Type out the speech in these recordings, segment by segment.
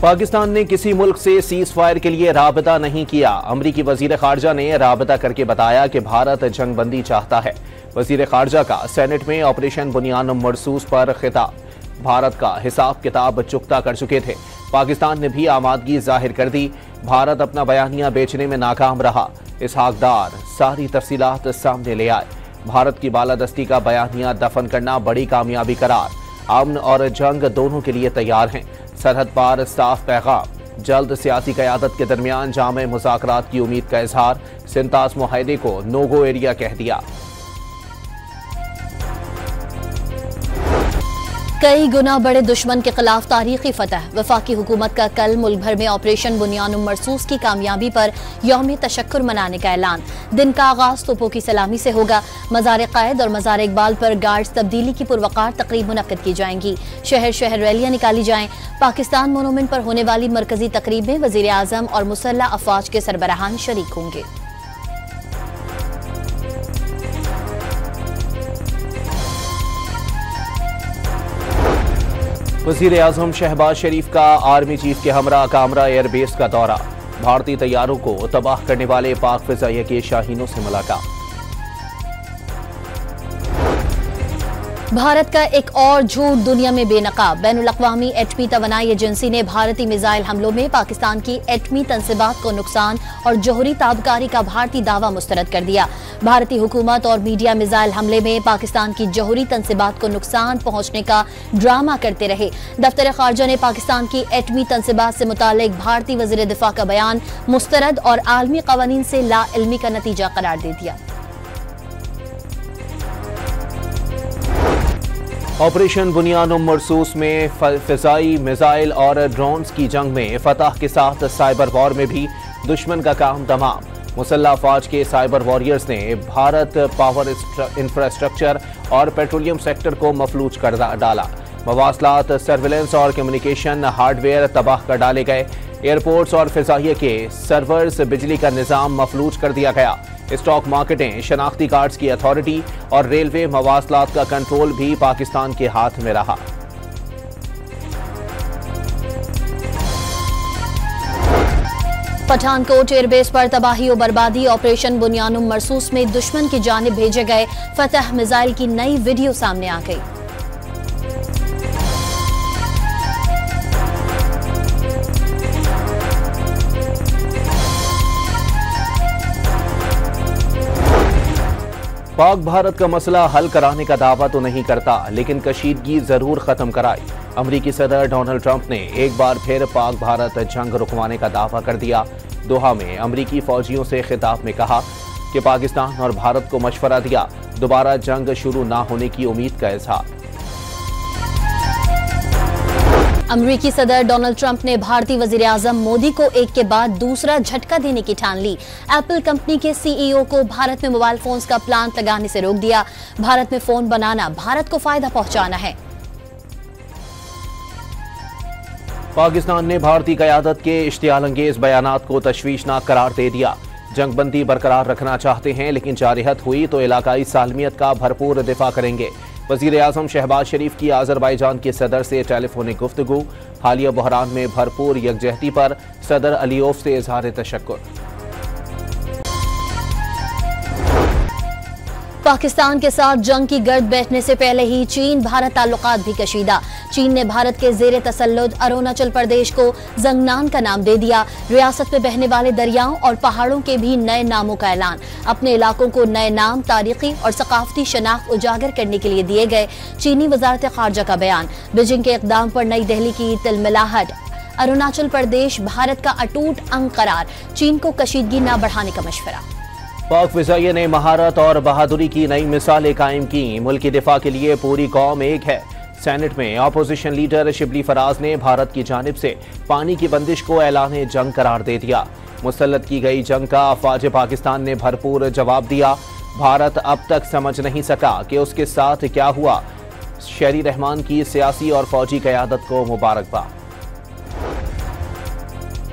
पाकिस्तान ने किसी मुल्क से सीज फायर के लिए राबता नहीं किया। अमरीकी वजीर खारजा ने राबता करके बताया कि भारत जंगबंदी चाहता है। वजीर खारजा का सेनेट में ऑपरेशन बुनियान मरसूस पर खिताब। भारत का हिसाब किताब चुकता कर चुके थे। पाकिस्तान ने भी आमादगी जाहिर कर दी। भारत अपना बयानिया बेचने में नाकाम रहा। इसहाक डार सारी तफसीलात सामने ले आए। भारत की बालादस्ती का बयानिया दफन करना बड़ी कामयाबी करार। अमन और जंग दोनों के लिए तैयार हैं। सरहद पार साफ पैगाम। जल्द सियासी क़यादत के दरमियान जामे मुज़ाकरात की उम्मीद का इजहार। सिंतास मुआहदे को नो गो एरिया कह दिया। कई गुना बड़े दुश्मन के खिलाफ तारीखी फतह। वफाकी हुकूमत का कल मुल्क भर में ऑपरेशन बुनियान मरसूस की कामयाबी पर यौम तशक्कुर मनाने का ऐलान। दिन का आगाज तोपों की सलामी से होगा। मज़ार क़ायद और मज़ार इकबाल पर गार्ड्स तब्दीली की पुरवकार तकरीब मुनक्किद की जाएंगी। शहर शहर रैलियां निकाली जाएं। पाकिस्तान मोनूमेंट पर होने वाली मरकजी तकरीब में वज़ीर आज़म और मुसल्लह अफवाज के सरबराहान शरीक होंगे। वज़ीर आज़म शहबाज शरीफ का आर्मी चीफ के हमरा कामरा एयरबेस का दौरा। भारतीय तैयारों को तबाह करने वाले पाक फ़िज़ाइया के शाहीनों से मुलाकात। भारत का एक और झूठ दुनिया में बेनकाब। बैनुल-अक़वामी एटमी तवानाई एजेंसी ने भारतीय मिसाइल हमलों में पाकिस्तान की एटमी तंसीबात को नुकसान और जोहरी ताबकारी का भारतीय दावा मुस्तरद कर दिया। भारतीय हुकूमत और मीडिया मिसाइल हमले में पाकिस्तान की जोहरी तंसीबात को नुकसान पहुंचने का ड्रामा करते रहे। दफ्तर खारजा ने पाकिस्तान की एटमी तंसीबात से मुतालिक भारतीय वज़ीर दिफा का बयान मुस्तरद और आलमी कवानीन से लाइल्मी का नतीजा करार दे दिया। ऑपरेशन बुनियान मरसूस में फ़िज़ाई मिसाइल और ड्रोन्स की जंग में फतह के साथ साइबर वॉर में भी दुश्मन का काम तमाम। मुसल्लह अफवाज के साइबर वॉरियर्स ने भारत पावर इंफ्रास्ट्रक्चर और पेट्रोलियम सेक्टर को मफलूज कर डाला। मवासलात, सर्विलेंस और कम्युनिकेशन हार्डवेयर तबाह कर डाले गए। एयरपोर्ट्स और फ़िज़ाइया के सर्वर्स, बिजली का निज़ाम मफलूज कर दिया गया। स्टॉक मार्केटें, शनाख्ती कार्ड्स की अथॉरिटी और रेलवे मवासलात का कंट्रोल भी पाकिस्तान के हाथ में रहा। पठानकोट एयरबेस पर तबाही और बर्बादी। ऑपरेशन बुनियान मरसूस में दुश्मन की जानिब भेजे गए फतह मिसाइल की नई वीडियो सामने आ गई। पाक भारत का मसला हल कराने का दावा तो नहीं करता, लेकिन कशीदगी जरूर खत्म कराई। अमरीकी सदर डोनाल्ड ट्रंप ने एक बार फिर पाक भारत जंग रुकवाने का दावा कर दिया। दोहा में अमरीकी फौजियों से खिताब में कहा कि पाकिस्तान और भारत को मशवरा दिया, दोबारा जंग शुरू ना होने की उम्मीद का इजहार। अमरीकी सदर डोनाल्ड ट्रंप ने भारतीय वजीर आजम मोदी को एक के बाद दूसरा झटका देने की ठान ली। एप्पल कंपनी के सीईओ को भारत में मोबाइल फोन्स का प्लांट लगाने से रोक दिया। भारत में फोन बनाना भारत को फायदा पहुंचाना है। पाकिस्तान ने भारतीय क़यादत के इश्तियाल अंगेज बयानात को तशवीशनाक करार दे दिया। जंगबंदी बरकरार रखना चाहते हैं, लेकिन जारिहत हुई तो इलाकाई सालमियत का भरपूर दिफा करेंगे। वज़ीर आज़म शहबाज शरीफ की अज़रबैजान के सदर से टेलीफोनिक गुफ्तगू। हालिया बहरान में भरपूर यकजहती पर सदर अलीओफ से इज़हार तशक्कुर। पाकिस्तान के साथ जंग की गर्द बैठने से पहले ही चीन भारत ताल्लुकात भी कशीदा। चीन ने भारत के ज़ेरे तसल्लुत अरुणाचल प्रदेश को जंगनान का नाम दे दिया। रियासत में बहने वाले दरियाओं और पहाड़ों के भी नए नामों का ऐलान। अपने इलाकों को नए नाम, तारीखी और सकाफती शनाख्त उजागर करने के लिए दिए गए। चीनी वजारत खारजा का बयान। बीजिंग के इक़दाम पर नई दिल्ली की तिलमिलाहट। अरुणाचल प्रदेश भारत का अटूट अंग करार। चीन को कशीदगी न बढ़ाने का मशवरा। पाक फ़िज़ाइया ने महारत और बहादुरी की नई मिसालें कायम की। मुल्क की दिफा के लिए पूरी कौम एक है। सेनेट में अपोजिशन लीडर शिबली फराज ने भारत की जानिब से पानी की बंदिश को ऐलान जंग करार दे दिया। मुसल्लत की गई जंग का अफवाज पाकिस्तान ने भरपूर जवाब दिया। भारत अब तक समझ नहीं सका कि उसके साथ क्या हुआ। शहरी रहमान की सियासी और फौजी क़यादत को मुबारकबाद।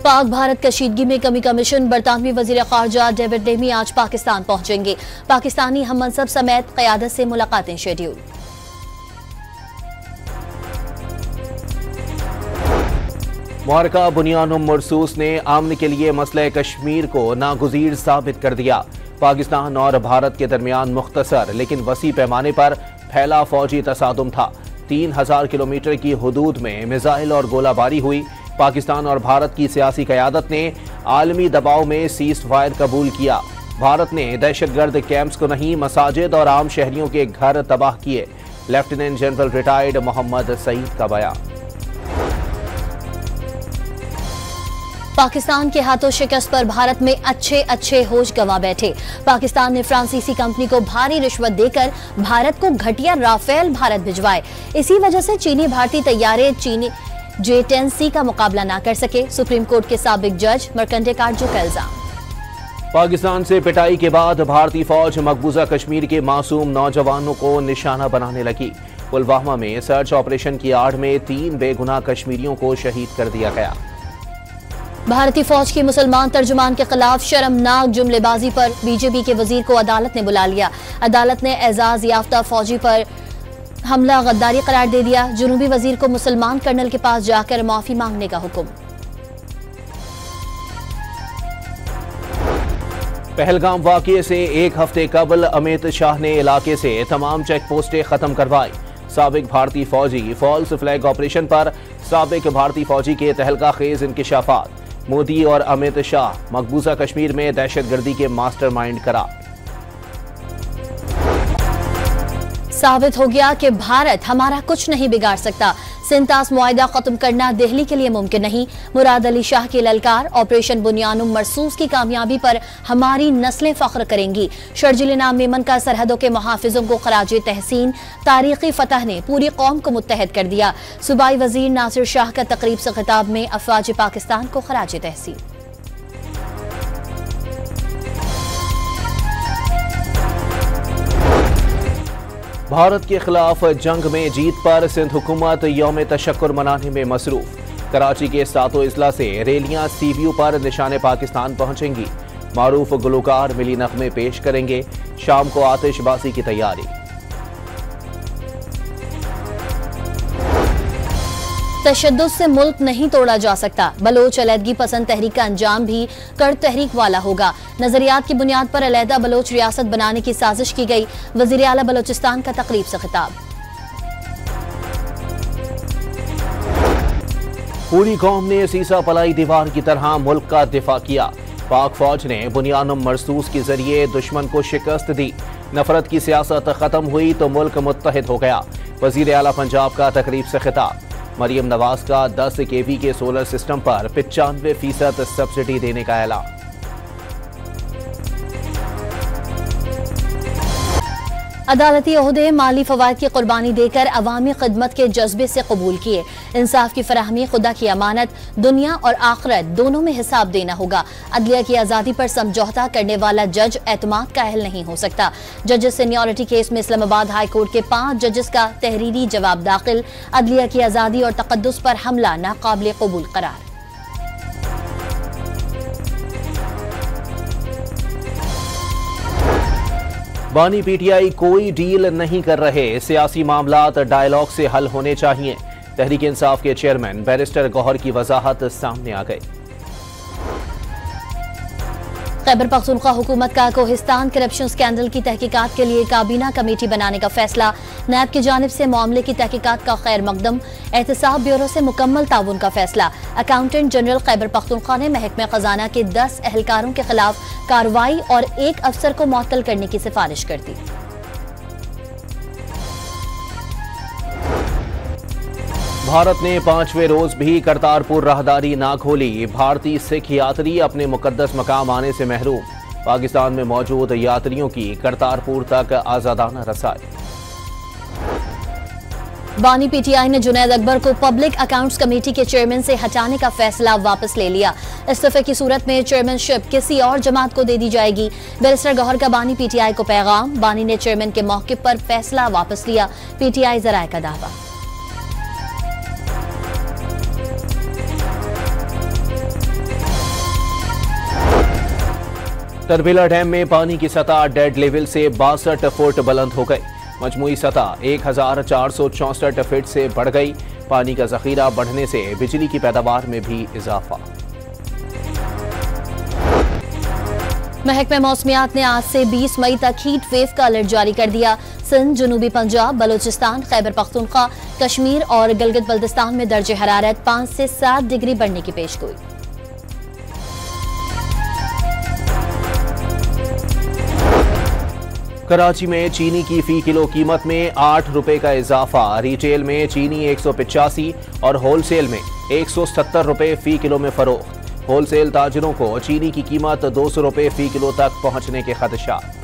पाक भारत कशीदगी में कमी का मिशन। बरतानवी वजीर खारजा डेविड लेमी आज पाकिस्तान पहुंचेंगे। पाकिस्तानी हम मनसब समेत क़यादत से मुलाकातें शेड्यूल। मुहर्रका बुनियानुम मरसूस ने अमन के लिए मसले कश्मीर को नागुज़ीर साबित कर दिया। पाकिस्तान और भारत के दरमियान मुख्तसर लेकिन वसी पैमाने पर फैला फौजी तसादुम था। 3000 किलोमीटर की हदूद में मिसाइल और गोलाबारी हुई। पाकिस्तान और भारत की सियासी क़यादत ने आलमी दबाव में सीज़ फायर कबूल किया। भारत ने दहशतगर्द कैंप्स को नहीं, मसाजिद और आम शहरियों के घर तबाह किए। Lieutenant general retired Mohammad Saeed का बयान। पाकिस्तान के हाथों शिकस्त पर भारत में अच्छे होश गंवा बैठे। पाकिस्तान ने फ्रांसीसी कंपनी को भारी रिश्वत देकर भारत को घटिया राफेल भारत भिजवाए। इसी वजह से चीनी भारतीय तैयारे चीनी J-10C का मुकाबला न कर सके। सुप्रीम कोर्ट के साबिक जज मरकंडे काटजू का इल्जाम। पाकिस्तान से पिटाई के बाद भारतीय फौज मकबूजा कश्मीर के मासूम नौजवानों को निशाना बनाने लगी। पुलवामा में सर्च ऑपरेशन की आड़ में 3 बेगुनाह कश्मीरियों को शहीद कर दिया गया। भारतीय फौज के मुसलमान तर्जुमान के खिलाफ शर्मनाक जुमलेबाजी पर बीजेपी के वजीर को अदालत ने बुला लिया। अदालत ने एजाज याफ्ता फौजी पर हमला गद्दारी करार दे दिया। जुनूबी वजीर को मुसलमान कर्नल के पास जाकर माफी मांगने का हुक्म। पहलगाम वाकये से 1 हफ्ते कबल अमित शाह ने इलाके से तमाम चेक पोस्टें खत्म करवाई। साबिक भारतीय फौजी फॉल्स फ्लैग ऑपरेशन पर साबिक भारतीय फौजी के तहलका खेज इंकिशाफात। मोदी और अमित शाह मकबूजा कश्मीर में दहशतगर्दी के मास्टरमाइंड करार। साबित हो गया कि भारत हमारा कुछ नहीं बिगाड़ सकता। सिंतास मुआहिदा खत्म करना दिल्ली के लिए मुमकिन नहीं। मुराद अली शाह की ललकार। ऑपरेशन बुनियानुम मरसूस की कामयाबी पर हमारी नस्लें फख्र करेंगी। शर्जिल इनाम मेमन का सरहदों के मुहाफिजों को खराजे तहसीन। तारीखी फतह ने पूरी कौम को मुत्तहद कर दिया। सूबाई वजीर नासिर शाह का तकरीब से खिताब में अफवाज पाकिस्तान को खराजे तहसीन। भारत के खिलाफ जंग में जीत पर सिंध हुकूमत यौम तशक्कुर मनाने में मसरूफ। कराची के सातों इजला से रैलियां सीबीयू पर निशाने पाकिस्तान पहुंचेंगी। मारूफ गुलकार मिली नगमे पेश करेंगे। शाम को आतिशबाजी की तैयारी। तशद्दुद से मुल्क नहीं तोड़ा जा सकता। बलोच अलहदगी पसंद तहरीक का अंजाम भी कर्द तहरीक वाला होगा। नजरियात की बुनियाद पर अलहदा बलोच रियासत बनाने की साजिश की गई। वजीर आला बलोचिस्तान का तकरीब से खिताब। पूरी कौम ने सीसा पलाई दीवार की तरह मुल्क का दिफा किया। पाक फौज ने बुनियानुम मरसूस के जरिए दुश्मन को शिकस्त दी। नफरत की सियासत खत्म हुई तो मुल्क मुत्तहिद हो गया। वजीर आला पंजाब का तकरीब से खिताब। मरियम नवाज का 10 kV के सोलर सिस्टम पर 95% सब्सिडी देने का ऐलान। अदालती ओहदे माली फवायद की कुर्बानी देकर अवामी खिदमत के जज्बे से कबूल किए। इंसाफ की फराहमी खुदा की अमानत, दुनिया और आखिरत दोनों में हिसाब देना होगा। अदलिया की आज़ादी पर समझौता करने वाला जज एतमाद का अहल नहीं हो सकता। जजेस सीनियरिटी केस में इस्लामाबाद हाई कोर्ट के 5 जजेस का तहरीरी जवाब दाखिल। अदलिया की आज़ादी और तकद्दुस पर हमला नाकाबिल कबूल करार। बानी पीटीआई कोई डील नहीं कर रहे। सियासी मामलात डायलॉग से हल होने चाहिए। तहरीक इंसाफ के चेयरमैन बैरिस्टर गौहर की वजाहत सामने आ गई। खैबर पख्तूनख्वा हुकूमत का कोहिस्तान करप्शन स्कैंडल की तहकीकात के लिए काबीना कमेटी बनाने का फैसला। नैब की जानिब से मामले की तहकीकात का खैर मकदम। एहतसाब ब्यूरो से मुकम्मल ताउन का फैसला। अकाउंटेंट जनरल खैबर पख्तूनख्वा ने महकमा खजाना के 10 एहलकारों के खिलाफ कार्रवाई और 1 अफसर को मुअत्तल करने की सिफारिश कर दी। भारत ने 5वें रोज भी करतारपुर राहदारी ना खोली। भारतीय सिख यात्री अपने मुकद्दस मकाम आने से महरूम। पाकिस्तान में मौजूद यात्रियों की करतारपुर तक आजादाना रसाई। बानी पीटीआई ने जुनैद अकबर को पब्लिक अकाउंट्स कमेटी के चेयरमैन से हटाने का फैसला वापस ले लिया। इस्तीफे की सूरत में चेयरमैनशिप किसी और जमात को दे दी जाएगी। बैरिस्टर गौहर का बानी पीटीआई को पैगाम। बानी ने चेयरमैन के मौके पर फैसला वापस लिया। पीटीआई जराए का दावा। तरबेला डैम में पानी की सतह डेड लेवल से 62 फुट बुलंद हो गई। मजमूई सतह 1464 फीट से बढ़ गई। पानी का जखीरा बढ़ने से बिजली की पैदावार में भी इजाफा। महकमा मौसमियात ने आज से 20 मई तक हीट वेव का अलर्ट जारी कर दिया। सिंध, जनूबी पंजाब, बलूचिस्तान, खैबर पख्तूनख्वा, कश्मीर और गिलगित बल्तिस्तान में दर्जे हरारत 5 से 7 डिग्री बढ़ने की पेशगोई। कराची में चीनी की फी किलो कीमत में 8 रुपए का इजाफा। रिटेल में चीनी 185 और होलसेल में 170 रुपए फी किलो में फरोख्त। होलसेल ताजरों को चीनी की कीमत 200 रुपए फी किलो तक पहुंचने के खदशात।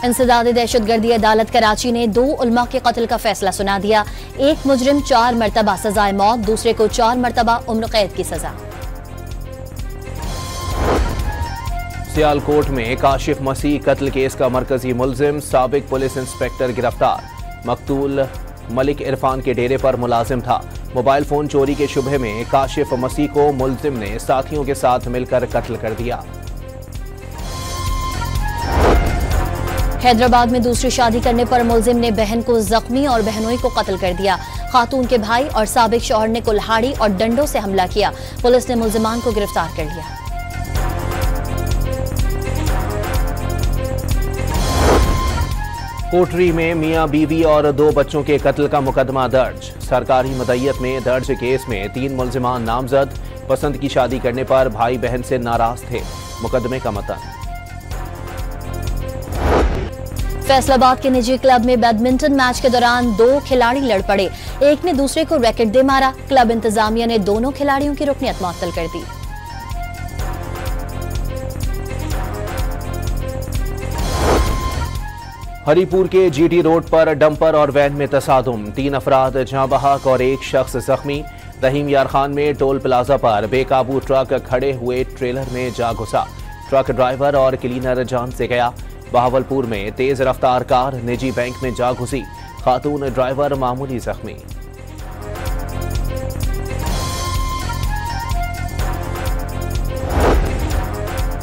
इंसदादी दहशतगर्दी अदालत कराची ने 2 उलमा के कत्ल का फैसला सुना दिया। एक मुजरिम 4 मरतबा सजाए मौत, दूसरे को 4 मरतबा उम्र कैद की सजा। सियालकोट में काशिफ मसीह कत्ल केस का मरकजी मुलजिम साबिक पुलिस इंस्पेक्टर गिरफ्तार। मकतूल मलिक इरफान के डेरे पर मुलाजिम था। मोबाइल फोन चोरी के शुबहे में काशिफ मसीह को मुलजिम ने साथियों के साथ मिलकर कत्ल कर दिया। हैदराबाद में दूसरी शादी करने पर मुलजिम ने बहन को जख्मी और बहनोई को कत्ल कर दिया। खातून के भाई और साबिक शौहर ने कुल्हाड़ी और डंडों से हमला किया। पुलिस ने मुलजिमान को गिरफ्तार कर लिया। कोटरी में मियां बीवी और 2 बच्चों के कत्ल का मुकदमा दर्ज। सरकारी मदय्यत में दर्ज केस में 3 मुलजिमान नामजद। पसंद की शादी करने पर भाई बहन से नाराज थे। मुकदमे का मतन। फैसलाबाद के निजी क्लब में बैडमिंटन मैच के दौरान 2 खिलाड़ी लड़ पड़े। एक ने दूसरे को रैकेट दे मारा। क्लब इंतजामिया ने दोनों खिलाड़ियों की रुकनियत मुअत्तल कर दी। हरीपुर के जीटी रोड पर डंपर और वैन में तसादुम। 3 अफराद जाँ बहक और 1 शख्स जख्मी। रहीम यार खान में टोल प्लाजा पर बेकाबू ट्रक खड़े हुए ट्रेलर में जा घुसा। ट्रक ड्राइवर और क्लीनर जान से गया। बहावलपुर में तेज रफ्तार कार निजी बैंक में जा घुसी। खातून ड्राइवर मामूली जख्मी।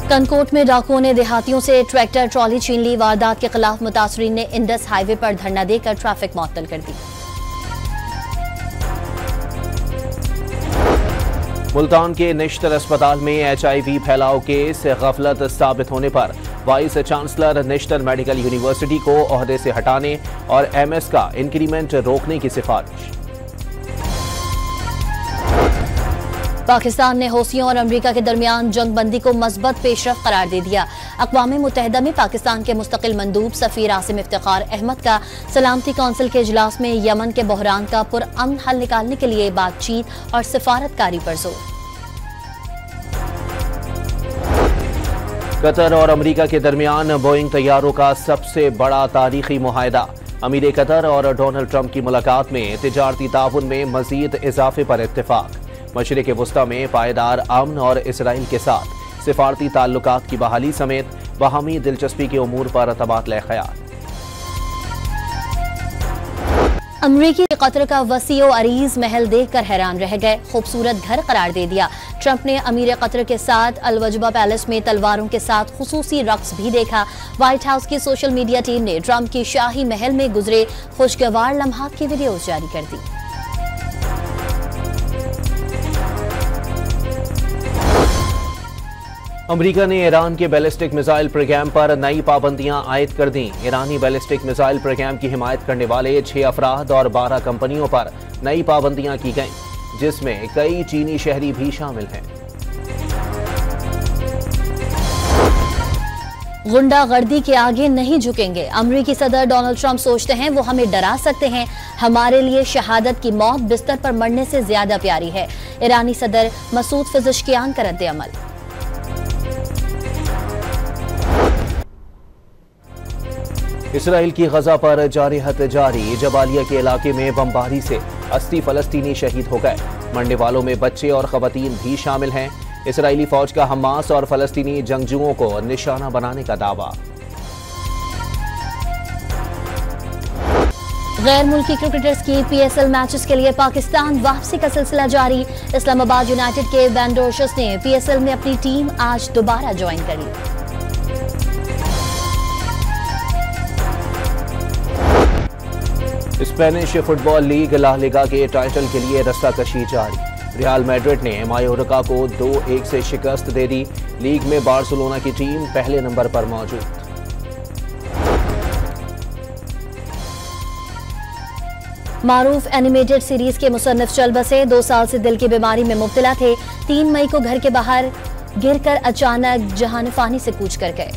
कनकोट में डाकुओं ने देहातियों से ट्रैक्टर ट्रॉली छीन ली। वारदात के खिलाफ मुतासरीन ने इंडस हाईवे पर धरना देकर ट्रैफिक मुअत्तल कर दी। मुल्तान के नेशनल अस्पताल में HIV फैलाव केस। गफलत साबित होने पर vice chancellor national medical university को ओहदे से हटाने और MS का इंक्रीमेंट रोकने की सिफारिश। पाकिस्तान ने हौसियों और अमेरिका के दरमियान जंगबंदी को मस्बत पेशरफ करार दे दिया। अक़वाम मुत्तहिदा में पाकिस्तान के मुस्तकिल मंदूब सफ़ीर आसिम इफ्तिखार अहमद का सलामती कौंसिल के इजलास में यमन के बहरान का पुरअमन हल निकालने के लिए बातचीत और सिफारतकारी पर जोर। कतर और अमेरिका के दरमियान बोइंग तैयारों का सबसे बड़ा तारीखी मुआहदा। अमीर कतर और डोनाल्ड ट्रंप की मुलाकात में तिजारती ताउन में मजीद इजाफे पर इत्तेफाक। मशरिक़ वुस्ता में पायदार अमन और इसराइल के साथ सिफारती ताल्लुकात की बहाली समेत बाहमी दिलचस्पी के उमूर पर तबादला ख्याल। अमरीकी कतर का वसी और अरीज महल देखकर हैरान रह गए। खूबसूरत घर करार दे दिया। ट्रंप ने अमीर कतर के साथ अलवजबा पैलेस में तलवारों के साथ खुसूसी रक्स भी देखा। व्हाइट हाउस की सोशल मीडिया टीम ने ट्रंप की शाही महल में गुजरे खुशगवार लम्हात की वीडियोज जारी कर दी। अमेरिका ने ईरान के बैलिस्टिक मिसाइल प्रोग्राम पर नई पाबंदियां आयद कर दी। ईरानी बैलिस्टिक मिसाइल प्रोग्राम की हिमायत करने वाले 6 अफराद और 12 कंपनियों पर नई पाबंदियां की गईं, जिसमें कई चीनी शहरी भी शामिल हैं। गुंडागर्दी के आगे नहीं झुकेंगे। अमेरिकी सदर डोनाल्ड ट्रंप सोचते हैं वो हमें डरा सकते हैं। हमारे लिए शहादत की मौत बिस्तर पर मरने से ज्यादा प्यारी है। ईरानी सदर मसूद फिज़िशकियान का रद्द अमल। इसराइल की गजा पर जारहत जारी। जबालिया के इलाके में बमबारी से 80 फलस्तीनी शहीद हो गए। मरने वालों में बच्चे और खवातीन भी शामिल हैं। इसराइली फौज का हमास और फलस्तीनी जंगजुओं को निशाना बनाने का दावा। गैर मुल्की क्रिकेटर्स की PSL मैचेस के लिए पाकिस्तान वापसी का सिलसिला जारी। इस्लामाबाद यूनाइटेड के बैंडोर्शस ने PSL में अपनी टीम आज दोबारा ज्वाइन कर ली। स्पेनिश फुटबॉल लीग ला लिगा के टाइटल के लिए रस्साकशी जारी। रियल मैड्रिड ने मायोर्का को 2-1 से शिकस्त दे दी। लीग में बार्सिलोना की टीम पहले नंबर पर मौजूद। मारूफ एनिमेटेड सीरीज के मुसन्निफ चल बसे। 2 साल से दिल की बीमारी में मुब्तला थे। 3 मई को घर के बाहर गिरकर अचानक जहान फानी से कूच कर गए।